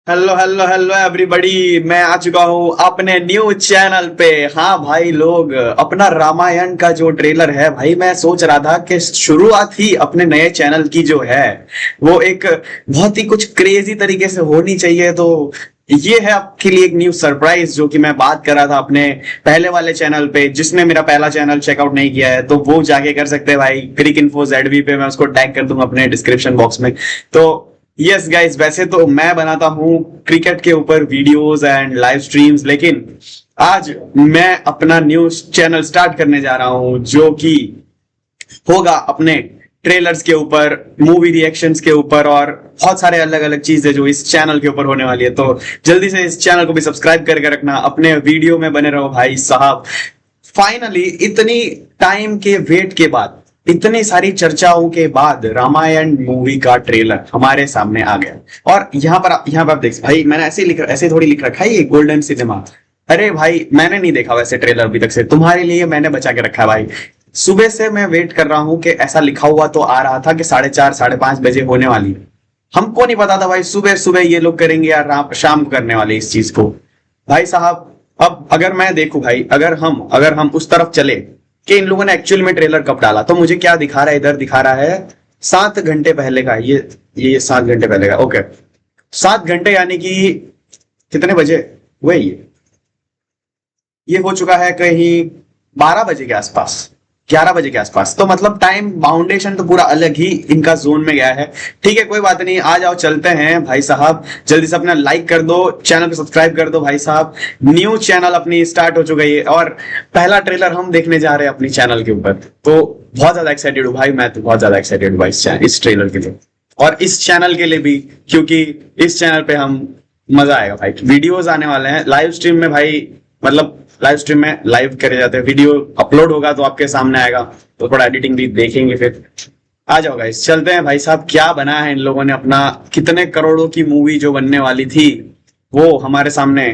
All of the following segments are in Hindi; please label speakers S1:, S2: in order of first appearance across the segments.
S1: हेलो हेलो हेलो एवरीबॉडी, मैं आ चुका हूँ अपने न्यू चैनल पे। हाँ भाई लोग, अपना रामायण का जो ट्रेलर है भाई, मैं सोच रहा था कि शुरुआत ही अपने नए चैनल की जो है वो एक बहुत ही कुछ क्रेजी तरीके से होनी चाहिए। तो ये है आपके लिए एक न्यू सरप्राइज जो कि मैं बात कर रहा था अपने पहले वाले चैनल पे। जिसने मेरा पहला चैनल चेकआउट नहीं किया है तो वो जाके कर सकते हैं भाई, क्रिक इन्फो ZV पे। मैं उसको टैग कर दूंगा अपने डिस्क्रिप्शन बॉक्स में। तो यस गाइस, वैसे तो मैं बनाता हूँ क्रिकेट के ऊपर वीडियोस एंड लाइव स्ट्रीम्स, लेकिन आज मैं अपना न्यूज चैनल स्टार्ट करने जा रहा हूँ जो कि होगा अपने ट्रेलर्स के ऊपर, मूवी रिएक्शंस के ऊपर और बहुत सारे अलग अलग चीजें जो इस चैनल के ऊपर होने वाली है। तो जल्दी से इस चैनल को भी सब्सक्राइब करके रखना, अपने वीडियो में बने रहो भाई साहब। फाइनली इतनी टाइम के वेट के बाद, इतनी सारी चर्चाओं के बाद रामायण मूवी का ट्रेलर हमारे सामने आ गया। और यहाँ पर आप देख भाई, मैंने ऐसे थोड़ी लिख रखा है ये गोल्डन सिनेमा। अरे भाई, मैंने नहीं देखा वैसे ट्रेलर अभी तक से, तुम्हारे लिए मैंने बचा के रखा है भाई। सुबह से मैं वेट कर रहा हूं कि ऐसा लिखा हुआ तो आ रहा था कि 4:30 5:30 बजे होने वाली है। हमको नहीं पता था भाई सुबह सुबह ये लोग करेंगे या शाम को करने वाले इस चीज को। भाई साहब, अब अगर मैं देखूं भाई, अगर हम उस तरफ चले कि इन लोगों ने एक्चुअल में ट्रेलर कब डाला, तो मुझे क्या दिखा रहा है, इधर दिखा रहा है 7 घंटे पहले का। ये 7 घंटे पहले का, ओके। 7 घंटे यानी कि कितने बजे हुए ये हो चुका है कहीं 12 बजे के आसपास, 11 बजे के आसपास। तो मतलब टाइम बाउंडेशन तो पूरा अलग ही इनका जोन में गया है। ठीक है, कोई बात नहीं, आ जाओ चलते हैं भाई साहब। जल्दी से अपना लाइक कर दो, चैनल को सब्सक्राइब कर दो भाई साहब। न्यू चैनल अपनी स्टार्ट हो चुका है और पहला ट्रेलर हम देखने जा रहे हैं अपनी चैनल के ऊपर। तो बहुत ज्यादा एक्साइटेड हूँ भाई, मैं तो बहुत ज्यादा एक्साइटेड हूँ भाई इस ट्रेलर के लिए और इस चैनल के लिए भी, क्योंकि इस चैनल पे हम मजा आएगा भाई। वीडियोज आने वाले हैं लाइव स्ट्रीम में भाई, मतलब लाइव स्ट्रीम में लाइव करे जाते हैं, वीडियो अपलोड होगा तो आपके सामने आएगा, तो थोड़ा एडिटिंग भी देखेंगे। फिर आ जाओ गाइस, चलते हैं भाई साहब। क्या बना है इन लोगों ने, अपना कितने करोड़ों की मूवी जो बनने वाली थी वो हमारे सामने।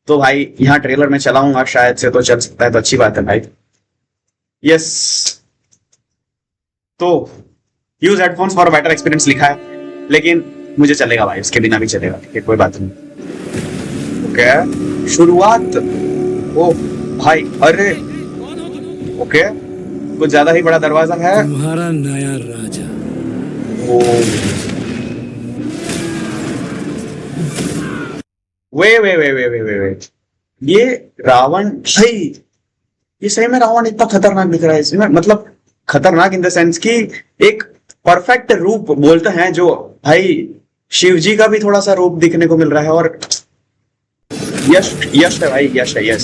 S1: तो भाई यहाँ ट्रेलर में चलाऊंगा शायद से, तो चल सकता है तो अच्छी बात है भाई। यस, तो use headphones for better experience लिखा है, लेकिन मुझे चलेगा भाई, उसके बिना भी चलेगा। ठीक है, कोई बात नहीं। ओके, शुरुआत। ओ भाई, अरे ओके, कुछ ज्यादा ही बड़ा दरवाजा है।
S2: तुम्हारा नया राजा।
S1: ओ वे ये रावण भाई, ये सही में रावण इतना खतरनाक दिख रहा है इसमें। मतलब खतरनाक इन द सेंस कि एक परफेक्ट रूप बोलते हैं जो भाई, शिव जी का भी थोड़ा सा रूप दिखने को मिल रहा है। और यश यश है भाई, यश है, यश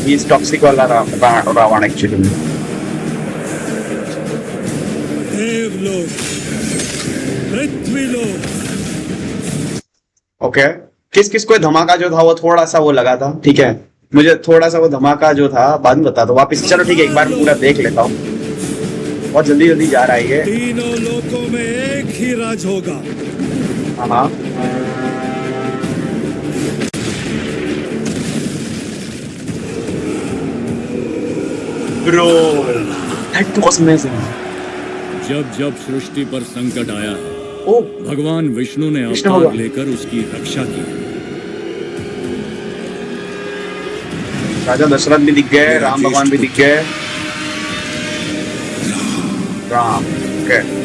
S1: ही इज टॉक्सिक वाला रावण एक्चुअली में।
S2: देवलोक, पृथ्वीलोक।
S1: ओके, किस किस को धमाका जो था वो थोड़ा सा वो लगा था। ठीक है, मुझे थोड़ा सा वो धमाका जो था बाद में बता दो वापिस। चलो ठीक है, एक बार मैं पूरा देख लेता हूँ। बहुत जल्दी जल्दी जा रहा है ये।
S2: तीनों लोकों में एक ही राज होगा।
S1: हाँ, ब्रो, दैट वाज अमेजिंग।
S2: जब जब सृष्टि पर संकट आया है,
S1: ओ
S2: भगवान विष्णु ने
S1: विष्णु
S2: अवतार
S1: होगा।
S2: लेकर उसकी रक्षा की।
S1: राजा दशरथ भी दिख गए, राम भगवान भी दिख गए। Ram, okay.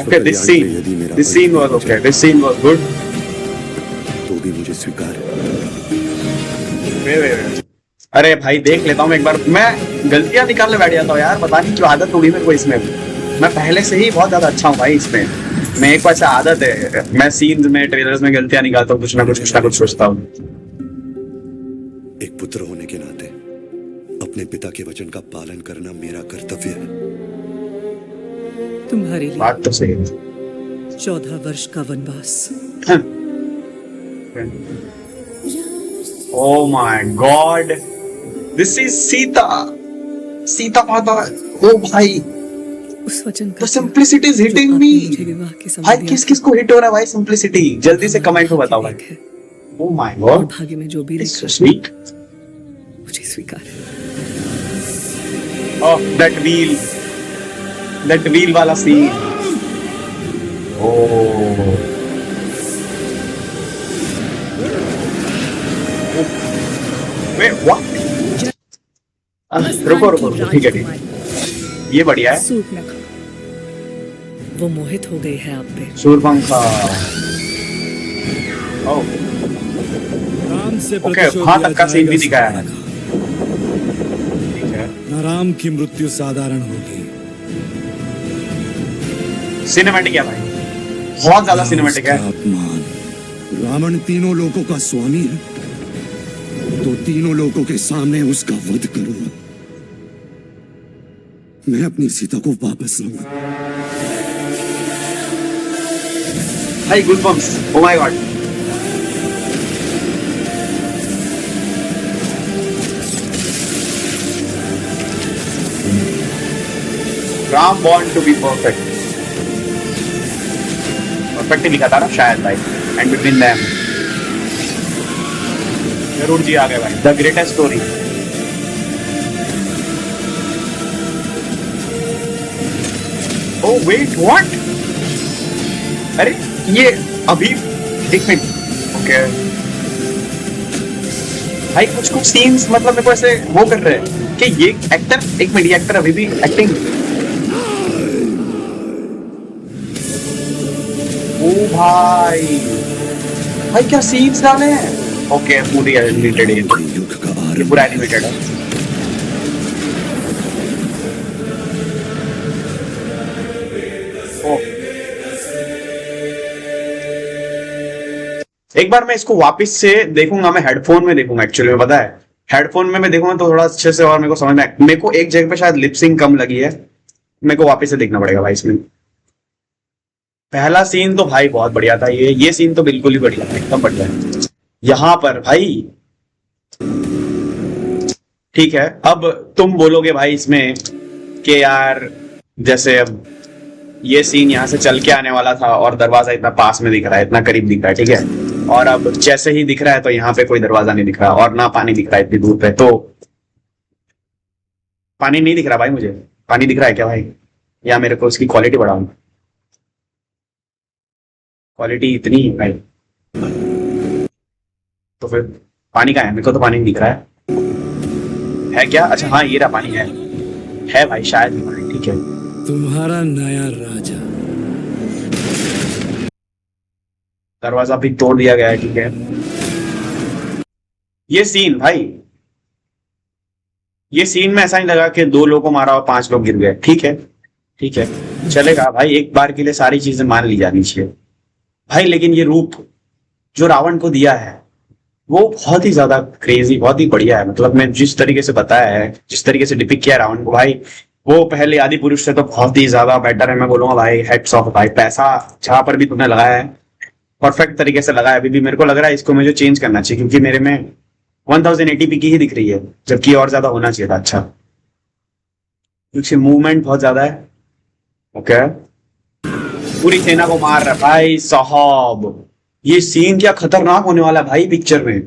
S1: Okay, this scene was okay. This scene was good.
S3: तो भी मुझे स्वीकार है।
S1: wait. अरे भाई देख लेता हूँ एक बार। मैं गलतियां निकालने बैठ जाता हूँ यार, पता नहीं क्यों आदत होगी मेरे को इसमें। मैं पहले से ही बहुत ज्यादा अच्छा हूँ भाई इसमें। मैं एक ऐसा आदत है, मैं सीन्स में ट्रेलर्स में गलतियां निकालता हूँ, कुछ ना कुछ सोचता हूँ।
S3: एक पुत्र होने के नाते अपने पिता के वचन का पालन करना मेरा कर्तव्य है।
S4: तुम्हारे लिए
S1: बात तो सही है।
S4: 14 वर्ष का वनवास।
S1: Oh my God, this is Sita माता। ओ भाई,
S4: उस वचन
S1: The
S4: का
S1: simplicity is hitting
S4: जो
S1: me.
S4: आपने मुझे विवाह के समय
S1: भाई
S4: दिया
S1: किस
S4: था,
S1: किस को हिट हो रहा है भाई सिंप्लिसिटी? जल्दी से कमेंट में बताओ भाई।
S4: एक है।
S1: ओ माय
S4: और
S1: गॉड,
S4: भाग्य में जो भी लिखा
S1: स्वीट।
S4: मुझे स्वीकार है।
S1: ओह दैट व्हील वाला सीन। ओह वेट व्हाट, रुको रुको रुको, ठीक है ठीक है, ये बढ़िया है।
S4: सूर्पनखा, वो मोहित हो गई है आप पे।
S1: सूर्यपंखा। ओह
S2: राम से
S1: ओके,
S2: प्रतिशोध
S1: वहां
S2: लिया
S1: तक का सीन भी
S2: जाएगा
S1: दिखाया है।
S2: सूर्पनखा।
S1: ठीक है,
S2: न राम की मृत्यु साधारण होगी।
S1: सिनेमैटिक है भाई, बहुत ज्यादा सिनेमैटिक है।
S3: उसका अपमान। रावण तीनों लोकों का स्वामी है, तो तीनों लोकों के सामने उसका वध करूंगा। मैं अपनी सीता को वापस लाऊंगा।
S1: भाई goosebumps, oh my God. Ram born to be perfect, perfect लिखा था ना शायद भाई, एंड बिटवीन देम। जरूर जी आ गए भाई, the greatest story. Oh wait what, अरे ये अभी एक मिनट, ओके भाई कुछ कुछ सीन्स मतलब मेरे को ऐसे वो कर रहे हैं कि ये एक्टर, एक मिनट, ये एक्टर अभी भी एक्टिंग। ओ भाई, भाई क्या सीन्स डाले हैं। ओके पूरी एनिमेटेड है,
S3: युग का
S1: ये
S3: आरंभ।
S1: पूरा एनिमेटेड है। ओह, एक बार मैं इसको वापस से देखूंगा, मैं हेडफोन में देखूंगा एक्चुअली में, पता है हेडफोन में मैं देखूंगा तो थोड़ा अच्छे से और मेरे को समझ में, मेरे को एक जगह पे शायद लिपसिंग कम लगी है, मेरे को वापस से देखना पड़ेगा भाई इसमें। पहला सीन तो भाई बहुत बढ़िया था, ये सीन तो बिल्कुल ही बढ़िया था, एकदम बढ़िया है। यहाँ पर भाई ठीक है, अब तुम बोलोगे भाई इसमें कि यार जैसे अब ये सीन यहाँ से चल के आने वाला था और दरवाजा इतना पास में दिख रहा है, इतना करीब दिख रहा है, ठीक है, और अब जैसे ही दिख रहा है तो यहाँ पे कोई दरवाजा नहीं दिख रहा और ना पानी दिख रहा है इतनी दूर पे, तो पानी नहीं दिख रहा भाई, मुझे पानी दिख रहा है क्या भाई, या मेरे को उसकी क्वालिटी बढ़ाऊं, क्वालिटी इतनी है भाई, तो फिर पानी कहाँ है, मेरे को तो पानी नहीं दिख रहा है क्या, अच्छा हाँ ये रहा पानी है भाई शायद, ठीक है।
S2: तुम्हारा नया राजा।
S1: दरवाजा भी तोड़ दिया गया है, ठीक है। ये सीन भाई, ये सीन में ऐसा नहीं लगा कि 2 लोगों को मारा और 5 लोग गिर गए, ठीक है ठीक है, चलेगा भाई, एक बार के लिए सारी चीजें मान ली जानी चाहिए भाई, लेकिन ये रूप जो रावण को दिया है वो बहुत ही ज्यादा क्रेजी, बहुत ही बढ़िया है। मतलब मैं जिस तरीके से बताया है, जिस तरीके से डिपिक्ट किया रावण को भाई, वो पहले आदि पुरुष से तो बहुत ही ज्यादा बेटर है, मैं बोलूंगा भाई हेड्स ऑफ भाई। पैसा जहां पर भी तुमने लगाया है परफेक्ट तरीके से लगाया। अभी भी मेरे को लग रहा है इसको मुझे चेंज करना चाहिए, क्योंकि मेरे में 1080p की ही दिख रही है, जबकि और ज्यादा होना चाहिए था। अच्छा, क्योंकि मूवमेंट बहुत ज्यादा है। ओके, पूरी सेना को मार रहा है भाई साहब। ये सीन क्या खतरनाक होने वाला है भाई पिक्चर में।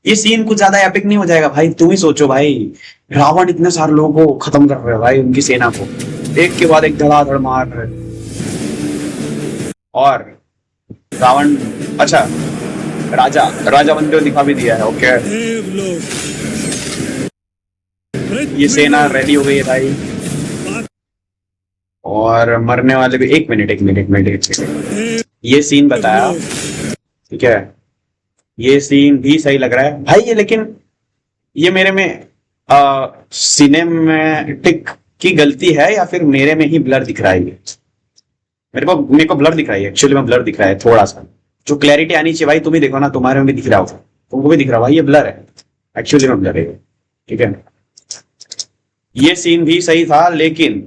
S1: ये सीन कुछ ज्यादा एपिक नहीं हो जाएगा भाई? तुम ही सोचो भाई, रावण इतने सारे लोगों को खत्म कर रहे हैं भाई, उनकी सेना को एक के बाद एक धड़ाधड़ मार रहे, और रावण अच्छा राजा बनते हुए दिखा भी दिया है। ओके, ये सेना रेडी हो गई है भाई, और मरने वाले भी। एक मिनट, ये सीन बताया, ठीक है, ये सीन भी सही लग रहा है भाई ये, लेकिन ये मेरे में सिनेमैटिक की गलती है या फिर मेरे में ही ब्लर दिख रहा है? मेरे को ब्लर दिख रहा है एक्चुअली में, ब्लर दिख रहा है थोड़ा सा। जो क्लैरिटी आनी चाहिए भाई, तुम ही देखो ना, तुम्हारे में भी दिख रहा होगा, तुमको भी दिख रहा भाई, ये ब्लर है एक्चुअली में, ब्लर है, ठीक है। ये सीन भी सही था, लेकिन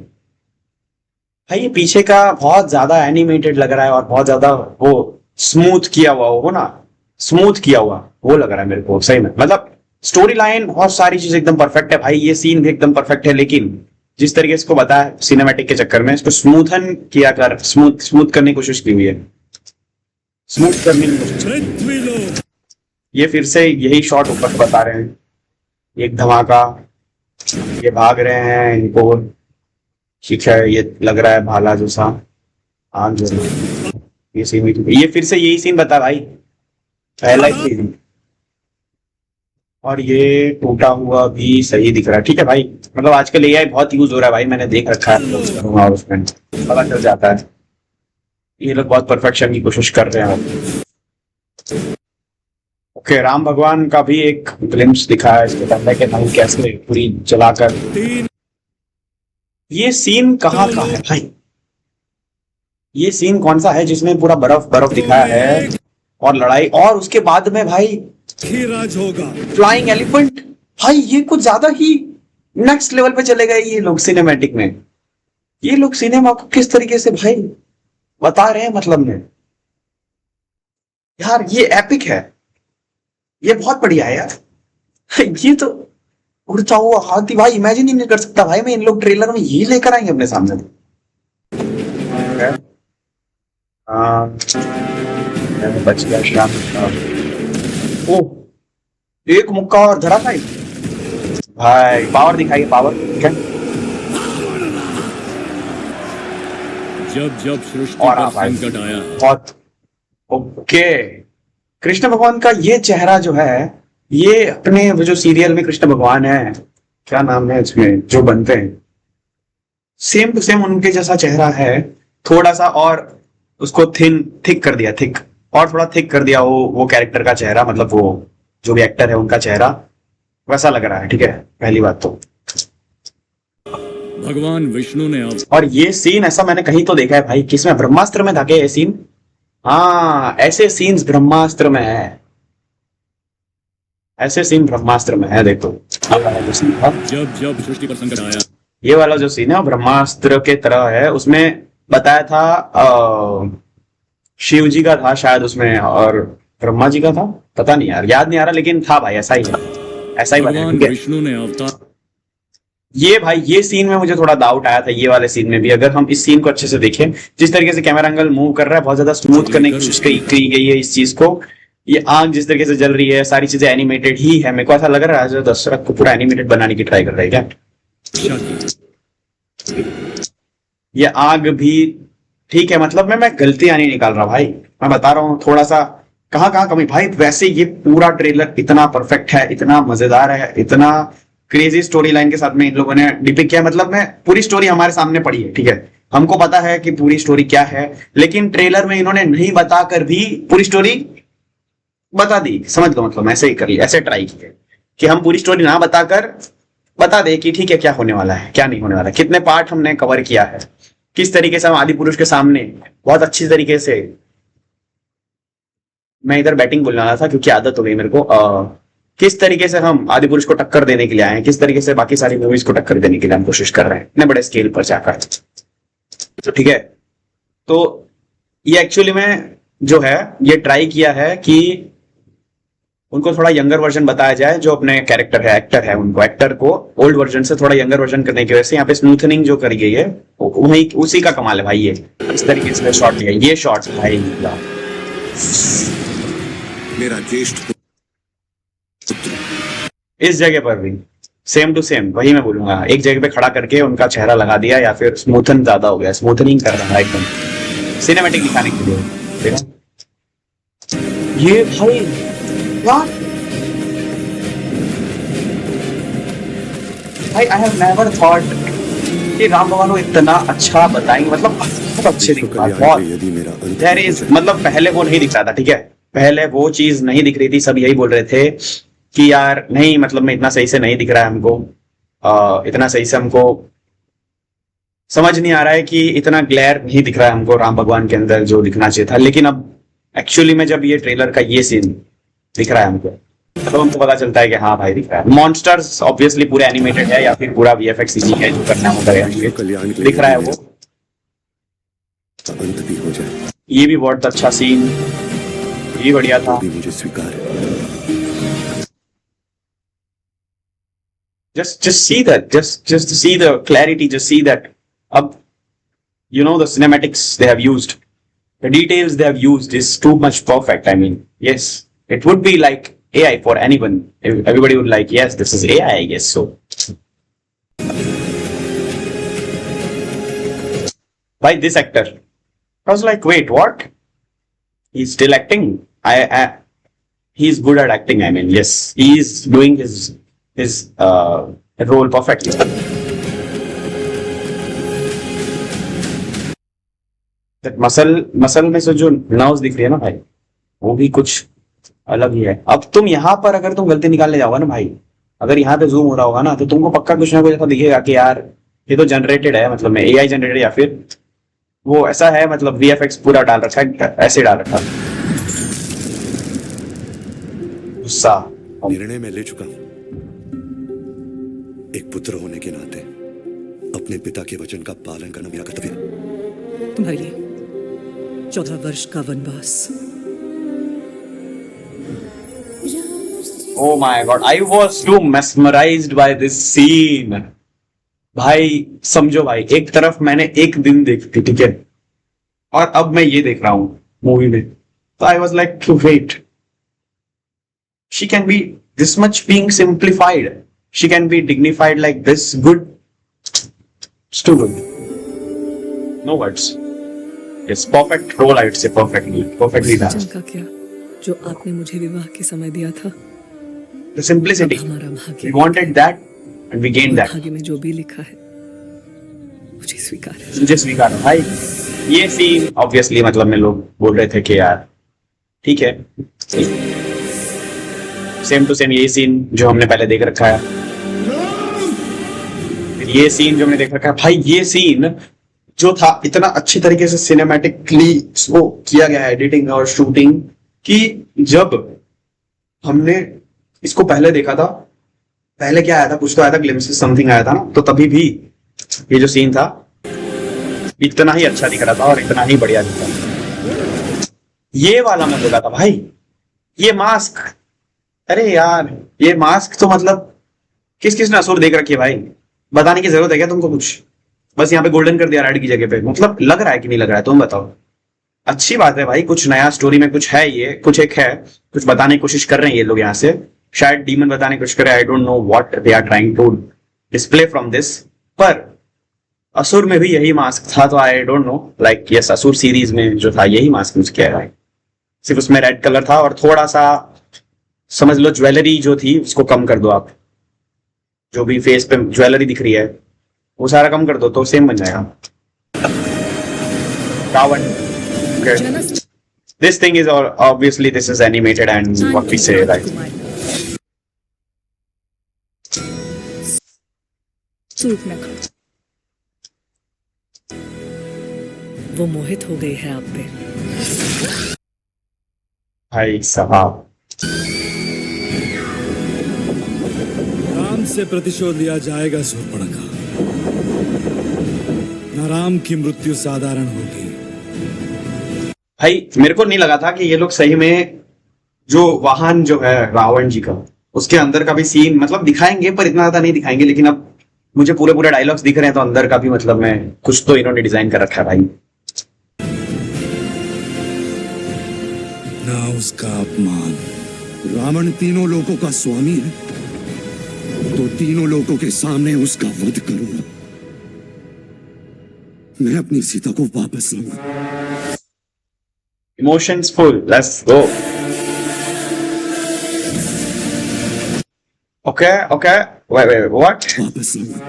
S1: भाई ये पीछे का बहुत ज्यादा एनिमेटेड लग रहा है और बहुत ज्यादा वो स्मूथ किया हुआ, वो ना स्मूथ किया हुआ वो लग रहा है मेरे को सही में। मतलब स्टोरी लाइन बहुत सारी चीज एकदम परफेक्ट है भाई, ये सीन भी एकदम परफेक्ट है, लेकिन जिस तरीके से इसको बताया सिनेमैटिक के चक्कर में, इसको स्मूथन किया कर, स्मूथ करने की कोशिश की हुई है, स्मूथ करने की कोशिश। ये फिर से यही शॉट ऊपर से बता रहे हैं, एक धमाका, ये भाग रहे हैं, इनको ठीक है, ये लग रहा है भाला जैसा आग जो ये सीन, ये फिर से यही सीन बता भाई, पहला ही सीन। और ये टूटा हुआ भी सही दिख रहा है, ठीक है भाई। मतलब आजकल एआई बहुत यूज हो रहा है भाई, मैंने देख रखा है और उसमें पता चल जाता है। ये लोग बहुत परफेक्शन की कोशिश कर रहे हैं। ओके, राम भगवान का भी एक ग्लिम्स दिखा है इसके पहले के भाई, कैसे पूरी जलाकर। ये सीन कहाँ का है भाई? ये सीन कौन सा है जिसमें पूरा बर्फ बर्फ दिखाया है और लड़ाई, और उसके बाद में भाई
S3: राज होगा।
S1: Flying elephant? भाई ये कुछ ज्यादा ही नेक्स्ट लेवल पे चले गए ये लोग सिनेमैटिक में। ये लोग सिनेमा को किस तरीके से भाई बता रहे हैं, मतलब में यार ये एपिक है, ये बहुत बढ़िया है यार। ये तो उड़ता हुआ हाथी भाई, इमेजिन ही नहीं कर सकता भाई मैं, इन लोग ट्रेलर में ये लेकर आएंगे अपने सामने। बच गया श्याम। ओ, एक मुक्का और धरा था भाई। पावर दिखाइए, पावर क्या?
S2: जब जब सृष्टि
S1: और
S2: पर
S1: भाई
S2: संकट आया,
S1: बहुत ओके। कृष्ण भगवान का ये चेहरा जो है, ये अपने वो जो सीरियल में कृष्ण भगवान है, क्या नाम है इसमें जो बनते हैं, सेम टू सेम उनके जैसा चेहरा है। थोड़ा सा और उसको थिक कर दिया, थिक और थोड़ा थिक कर दिया वो कैरेक्टर का चेहरा, मतलब वो जो भी एक्टर है उनका चेहरा वैसा लग रहा है, ठीक है, पहली बात तो।
S2: भगवान विष्णु ने
S1: और ये सीन ऐसा मैंने कहीं तो देखा है भाई, किसमें? ब्रह्मास्त्र में था क्या ये सीन? हाँ, ऐसे सीन्स ब्रह्मास्त्र में है, ऐसे सीन ब्रह्मास्त्र में है। देखो
S2: जब जब सृष्टि पर संकट आया,
S1: ये वाला जो सीन है ब्रह्मास्त्र के तरह है। उसमें बताया था शिव जी का था शायद उसमें, और ब्रह्मा जी का था, पता नहीं यार, याद नहीं आ रहा, लेकिन था भाई, ऐसा ही है, ऐसा ही बताया।
S2: भगवान विष्णु ने अवतार।
S1: ये भाई ये सीन में मुझे थोड़ा डाउट आया था, ये वाले सीन में भी। अगर हम इस सीन को अच्छे से देखें, जिस तरीके से कैमरा एंगल मूव कर रहा है, बहुत ज्यादा स्मूथ करने की कोशिश की गई है इस चीज को। ये आग जिस तरीके से जल रही है, सारी चीजें एनिमेटेड ही है। मेरे को ऐसा लग रहा है दशरथ को पूरा एनिमेटेड बनाने की ट्राई कर रहा है क्या? ये आग भी ठीक है, मतलब मैं गलतियां नहीं निकाल रहा भाई, मैं बता रहा हूँ थोड़ा सा कहाँ कमी भाई। वैसे ये पूरा ट्रेलर इतना परफेक्ट है, इतना मजेदार है, इतना क्रेजी स्टोरी लाइन के साथ में इन लोगों ने डिपिक्ट किया। मतलब मैं पूरी स्टोरी हमारे सामने पड़ी है, ठीक है, हमको पता है कि पूरी स्टोरी क्या है, लेकिन ट्रेलर में इन्होंने नहीं बताकर भी पूरी स्टोरी बता दी, समझ लो। मतलब ऐसे ही कर लिया, ऐसे ट्राई किया कि हम पूरी स्टोरी ना बताकर बता दे कि ठीक है क्या होने वाला है, क्या नहीं होने वाला है, कितने पार्ट हमने कवर किया है, किस तरीके से हम आदि पुरुष के सामने बहुत अच्छी तरीके से। मैं इधर बैटिंग बोलने वाला था क्योंकि आदत हो गई मेरे को। किस तरीके से हम आदि पुरुष को टक्कर देने के लिए आए हैं, किस तरीके से बाकी सारी मूवीज को टक्कर देने के लिए हम कोशिश कर रहे हैं इतने बड़े स्केल पर जाकर, तो ठीक है। तो ये एक्चुअली में जो है ये ट्राई किया है कि उनको थोड़ा यंगर वर्जन बताया जाए, जो अपने कैरेक्टर है, एक्टर है, उनको एक्टर को ओल्ड वर्जन से थोड़ा यंगर वर्जन करने की वजह से यहाँ पे स्मूथनिंग जो करी गई है वही उसी का कमाल है भाई। ये इस तरीके से शॉट लिया, ये शॉट भाई
S3: मेरा ज्येष्ठ
S1: इस जगह पर भी सेम टू सेम वही मैं बोलूंगा, एक जगह पे खड़ा करके उनका चेहरा लगा दिया, या फिर स्मूथन ज्यादा हो गया, स्मूथनिंग कर रहा है एकदम सिनेमैटिक दिखाने के लिए। देखो ये भाई भाई आई हैव नेवर थॉट कि राम भगवान को इतना अच्छा बताएंगे, मतलब बहुत अच्छे दिख रहा है बहुत। देयर इज मतलब पहले वो नहीं दिख रहा था, ठीक है, पहले वो चीज नहीं दिख रही थी, सब यही बोल रहे थे कि यार नहीं, मतलब में इतना सही से नहीं दिख रहा है हमको, इतना सही से हमको समझ नहीं आ रहा है कि इतना ग्लेयर नहीं दिख रहा है हमको राम भगवान के अंदर जो दिखना चाहिए था। लेकिन अब एक्चुअली में जब ये ट्रेलर का ये सीन दिख रहा है हमको, तो हमको पता चलता है कि हाँ भाई दिख रहा है। मॉन्स्टर्स ऑब्वियसली पूरे एनिमेटेड है या फिर पूरा वीएफएक्स सीजी है, जो करना वो करेगा, दिख रहा है वो।
S3: अंत भी हो जाए,
S1: ये भी बहुत अच्छा सीन, ये बढ़िया था।
S3: मुझे स्वीकार है।
S1: Just see that, just see the clarity, just see that. Ab, you know, the cinematics they have used, the details they have used is too much perfect. I mean, yes, it would be like AI for anyone. Everybody would like, yes, this is AI, I guess so. By this actor, I was like, wait, what? He's still acting. He's good at acting. I mean, yes, he's doing his role perfectly. That muscle में से जो नर्व्स दिख रही है ना भाई, वो भी कुछ अलग ही है। अब तुम यहाँ पर अगर तुम गलती निकालने जाओगे ना भाई, अगर यहाँ पे जूम हो रहा होगा ना, तो तुमको पक्का कुछ ना कुछ ऐसा दिखेगा कि यार ये तो जनरेटेड है, मतलब में AI जनरेटेड, या फिर वो ऐसा है, मतलब VFX पूरा डाल रखा है, ऐसे डाल रखा है। गुस्सा
S3: निर्णय मैं ले चुका हूं। एक पुत्र होने के नाते अपने पिता के वचन का पालन करना मेरा कर्तव्य है।
S4: तुम्हारे लिए 14 वर्ष का वनवास।
S1: Oh my God, I was too mesmerized by this scene. भाई समझो भाई, एक तरफ मैंने एक दिन देखी थी, ठीक है, और अब मैं ये देख रहा हूं मूवी में, तो I was like, wait, she can be this much being simplified, she can be dignified like this, good, it's too good, no words. Yes, perfect role, I would say, perfectly done.
S4: वचन का क्या जो आपने मुझे विवाह के समय दिया था,
S1: The simplicity,
S4: हमारा
S1: we
S4: भाग्य,
S1: wanted that and we gained that.
S4: भाग्य में जो भी लिखा है मुझे स्वीकार है।
S1: मुझे स्वीकार है भाई। ये सीन ऑब्वियसली, मतलब में लोग बोल रहे थे कि यार ठीक है, सेम टू सेम यही सीन जो हमने पहले देख रखा है, ये सीन जो हमने देख रखा है भाई, ये सीन जो था इतना अच्छी तरीके से सिनेमैटिकली इसको किया गया है, एडिटिंग और शूटिंग, कि जब हमने इसको पहले देखा था, पहले क्या आया था, कुछ तो आया था, ग्लिम्पसेस समथिंग आया था ना, तो तभी भी ये जो सीन था इतना ही अच्छा दिख रहा था और इतना ही बढ़िया दिख रहा था। ये वाला मैं बोला था भाई, ये मास्क, अरे यार ये मास्क तो मतलब किस किस ने असुर देख रखी है भाई, बताने की जरूरत है क्या तुमको कुछ? बस यहाँ पे गोल्डन कर दिया रेड की जगह पे, मतलब लग रहा है कि नहीं लग रहा है, तुम बताओ। अच्छी बात है भाई, कुछ नया स्टोरी में कुछ है, ये कुछ एक है, कुछ बताने की कोशिश कर रहे हैं ये लोग यहाँ से, शायद डीमन बताने की कोशिश कर रहे हैं, I don't know what they are trying to display from this, पर असुर में भी यही मास्क था, तो I don't know, like yes, Asur series में जो था यही मास्क यूज किया है, सिर्फ उसमें रेड कलर था और थोड़ा सा समझ लो ज्वेलरी जो थी उसको कम कर दो आप, जो भी फेस पे ज्वेलरी दिख रही है वो सारा कम कर दो तो सेम बन जाएगा। Ravan, this thing is obviously this is animated and what we say, right?
S4: वो मोहित हो गई है आप पे।
S1: भाई साहब,
S2: राम से प्रतिशोध लिया जाएगा शूर्पणखा। न राम की मृत्यु साधारण होगी।
S1: भाई मेरे को नहीं लगा था कि ये लोग सही में जो वाहन जो है रावण जी का, उसके अंदर का भी सीन मतलब दिखाएंगे, पर इतना ज्यादा नहीं दिखाएंगे, लेकिन अब मुझे पूरे डायलॉग्स दिख रहे हैं तो अंदर का भी मतलब मैं कुछ तो इन्होंने डिजाइन कर रखा है भाई।
S2: ना उसका अपमान।
S3: रावण तीनों लोकों का स्वामी है, तो तीनों लोकों के सामने उसका वध करूंगा। मैं अपनी सीता को वापस लाऊंगा।
S1: Emotions full, let's go. Okay, wait, what?
S3: वापस लाऊंगा।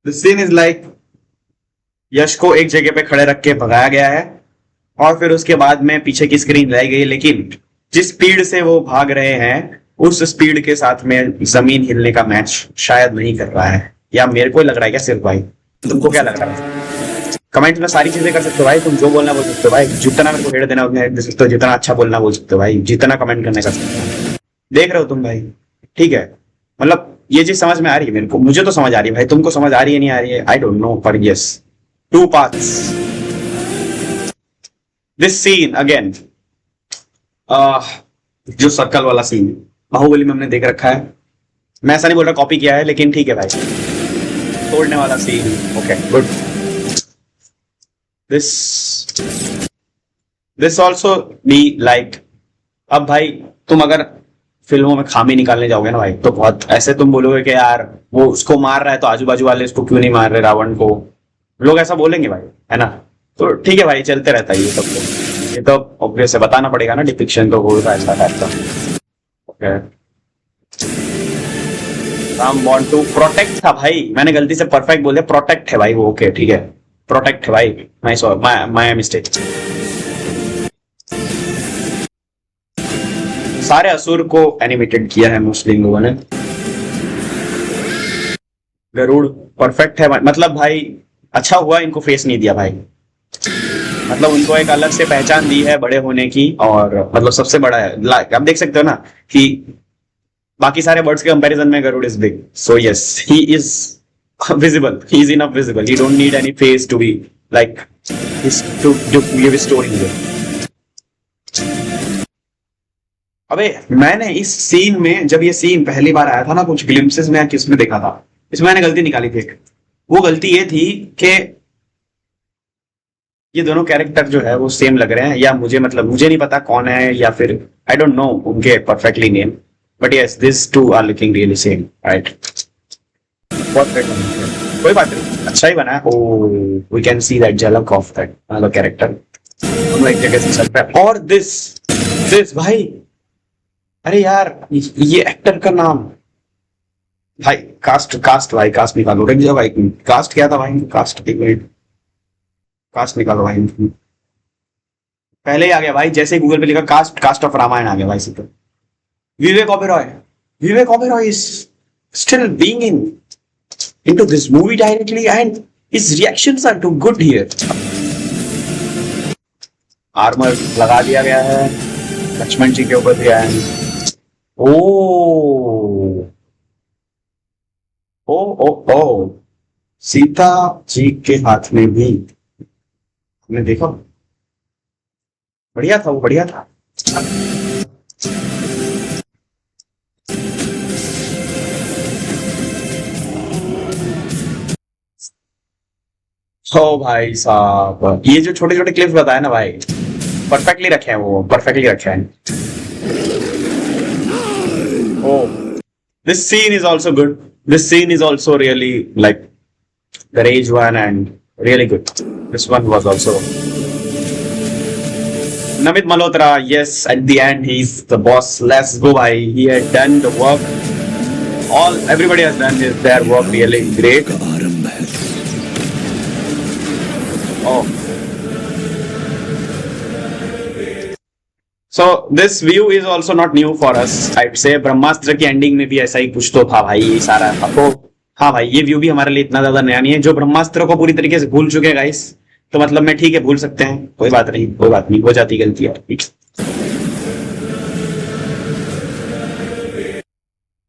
S1: The scene is like यश को एक जगह पे खड़े रख के भगाया गया है और फिर उसके बाद में पीछे की स्क्रीन लाई गई है, लेकिन जिस स्पीड से वो भाग रहे हैं उस स्पीड के साथ में जमीन हिलने का मैच शायद नहीं कर रहा है, या मेरे को लग रहा है क्या सिर्फ भाई? तुमको क्या लग रहा है? कमेंट में सारी चीजें कर सकते हो भाई, तुम जो बोलना बोल सकते हो भाई, जितना मेरे को हेड देना उतना हेड दे सकते हो, जितना अच्छा बोलना बोल सकते हो भाई, जितना कमेंट करने का सकते हो। देख रहे हो तुम भाई, ठीक है, मतलब ये चीज समझ में आ रही है मेरे को, मुझे तो समझ आ रही है भाई, तुमको समझ आ रही है नहीं आ रही है आई डोंट नो, पर yes, 2 parts. This scene again, जो सर्कल वाला सीन बाहुबली में हमने देख रखा है, मैं ऐसा नहीं बोल रहा कॉपी किया है, लेकिन ठीक है भाई, तोड़ने वाला scene, okay good. This this also be like, अब भाई तुम अगर फिल्मों में खामी निकालने जाओगे ना भाई, तो बहुत ऐसे तुम बोलोगे कि यार वो उसको मार रहा है तो आजू बाजू वाले उसको क्यों नहीं मार रहे रावण को, लोग ऐसा बोलेंगे भाई, है ना। तो ठीक है भाई, चलते रहता है ये सब, तो ये तो ऑब्वियस है, बताना पड़ेगा ना, डिपिक्शन तो होगा ऐसा टाइप का। Okay, Ram want to protect था भाई, मैंने गलती से परफेक्ट बोल दिया, प्रोटेक्ट है भाई वो, ओके ठीक है, प्रोटेक्ट है भाई, माय मिस्टेक। सारे असुर को एनिमेटेड किया है मोस्टली इन लोगों ने। गरुड़ परफेक्ट है, मतलब भाई अच्छा हुआ इनको फेस नहीं दिया भाई, मतलब उनको एक अलग से पहचान दी है बड़े होने की, और मतलब सबसे बड़ा है, आप देख सकते हो ना कि बाकी सारे बर्ड्स के कंपैरिजन में Garud is big, so yes he is visible, he is enough visible, he don't need any face to be like to give story. अबे मैंने इस सीन में, जब ये सीन पहली बार आया था ना, कुछ ग्लिम्सेस में किसमें देखा था, इसमें मैंने गलती निकाली थी। वो गलती ये थी कि ये दोनों कैरेक्टर जो है वो सेम लग रहे हैं, या मुझे मतलब मुझे नहीं पता कौन है, या फिर आई डोंट नो उनके perfectly name, but yes this two are looking really same, right. बहुत कोई बात नहीं, अच्छा ही बना है। Oh we can see that झलक ऑफ दैट अनदर कैरेक्टर, हम एक जगह से सकता है। और दिस भाई, अरे यार ये एक्टर का नाम भाई, कास्ट भाई, कास्ट निकालो, रुक जा भाई, कास्ट क्या था भाई, कास्ट एक मिनट, कास्ट निकालो भाई, पहले ही आ गया भाई, जैसे गूगल पे लिखा कास्ट ऑफ रामायण आ गया भाई सीधे। Vivek Oberoi is still being into this movie directly, and his reactions are too good here. Armour लगा दिया गया है लक्ष्मण जी के ऊपर दिया है। ओ सीता जी के हाथ में भी हमने देखा, बढ़िया था वो, बढ़िया था। ओ भाई साहब, ये जो छोटे छोटे क्लिप्स बताए ना भाई, परफेक्टली रखे हैं, वो परफेक्टली रखे हैं। Oh this scene is also good, this scene is also really like the rage one and really good. This one was also Namit Malhotra, yes, at the end he's the boss, let's go भाई, he had done the work, everybody has done their work really great।
S3: आरंभ है।
S1: Oh. So this view is also not new for us, I'd say। ब्रह्मास्त्र की एंडिंग में भी ऐसा ही कुछ तो था भाई, ये सारा था, तो हाँ भाई ये व्यू भी हमारे लिए इतना ज्यादा नया नहीं है। जो ब्रह्मास्त्र को पूरी तरीके से भूल चुके हैं गाइस, तो मतलब मैं ठीक है, भूल सकते हैं, कोई बात नहीं, हो जाती गलती है।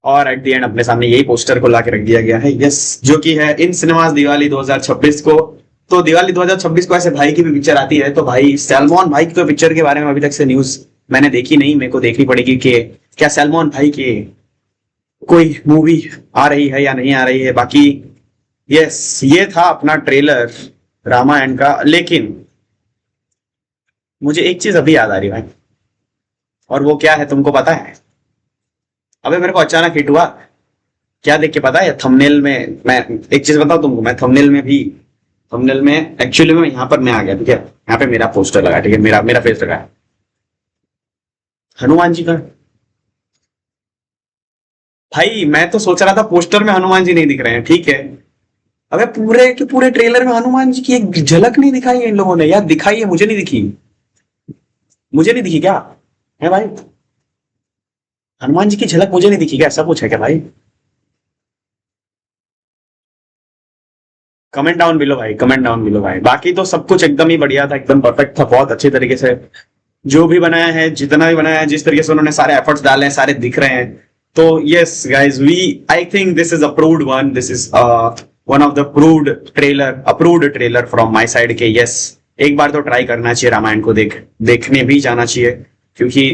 S1: और एट द एंड अपने सामने यही पोस्टर को लाके रख दिया गया है, यस, जो कि है इन सिनेमास दिवाली 2026 को। तो दिवाली 2026 को ऐसे भाई की भी पिक्चर आती है, तो भाई सलमान भाई की पिक्चर के बारे में अभी तक से न्यूज मैंने देखी नहीं, मेरे को देखनी पड़ेगी कि क्या सलमान भाई की कोई मूवी आ रही है या नहीं आ रही है। बाकी यस, ये था अपना ट्रेलर रामायण का। लेकिन मुझे एक चीज अभी याद आ रही है भाई, और वो क्या है तुमको पता है? अबे मेरे को अचानक हिट हुआ, क्या देख के पता है? थंबनेल में, मैं एक चीज बताऊं तुमको, मैं थंबनेल में एक्चुअली में यहाँ पर मैं आ गया, ठीक है, यहाँ पे मेरा पोस्टर लगा, ठीक है, मेरा फेस लगा है हनुमान जी का। भाई मैं तो सोच रहा था पोस्टर में हनुमान जी नहीं दिख रहे हैं, ठीक है, अबे पूरे के पूरे ट्रेलर में हनुमान जी की एक झलक नहीं दिखाई है इन लोगों ने, यार दिखाई है, मुझे नहीं दिखी क्या है भाई? हनुमान जी की झलक मुझे नहीं दिखी क्या? ऐसा कुछ है क्या भाई? कमेंट डाउन बिलो भाई। बाकी तो सब कुछ एकदम ही बढ़िया था, एकदम परफेक्ट था, बहुत अच्छे तरीके से जो भी बनाया है, जितना भी बनाया है, जिस तरीके से उन्होंने सारे एफर्ट्स डाले हैं, सारे दिख रहे हैं। तो yes guys, I think this is approved one, this is one of the approved trailer from my side के। यस, एक बार तो ट्राई करना चाहिए, रामायण को देखने भी जाना चाहिए, क्योंकि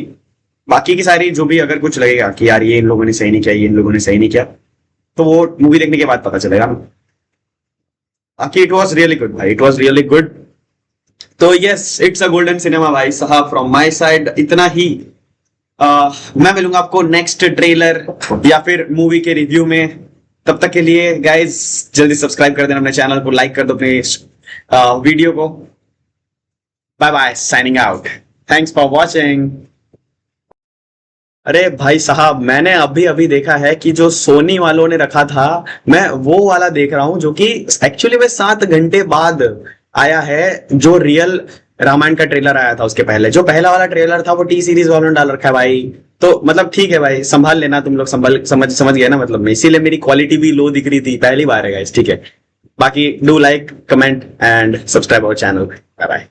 S1: बाकी की सारी जो भी अगर कुछ लगेगा कि यार ये इन लोगों ने सही नहीं किया, तो वो मूवी देखने के बाद पता चलेगा ना। बाकी इट वॉज रियली गुड भाई, इट वॉज रियली गुड। तो yes, it's a golden cinema भाई साहब फ्रॉम माई साइड, इतना ही। मैं मिलूंगा आपको नेक्स्ट ट्रेलर या फिर मूवी के रिव्यू में। तब तक के लिए गाइज जल्दी सब्सक्राइब कर देना अपने चैनल को, लाइक कर दो अपने वीडियो को। Bye bye, signing out, thanks for watching. अरे भाई साहब, मैंने अभी अभी देखा है कि जो सोनी वालों ने रखा था, मैं वो वाला देख रहा हूं जो कि एक्चुअली में 7 घंटे बाद आया है, जो रियल रामायण का ट्रेलर आया था उसके पहले। जो पहला वाला ट्रेलर था वो टी सीरीज वालों ने डाल रखा है भाई। तो मतलब ठीक है भाई, संभाल लेना तुम लोग, समझ गए ना मतलब में, इसीलिए मेरी क्वालिटी भी लो दिख रही थी, पहली बार है गाइस, ठीक है। बाकी do like, comment and subscribe our channel. Bye bye.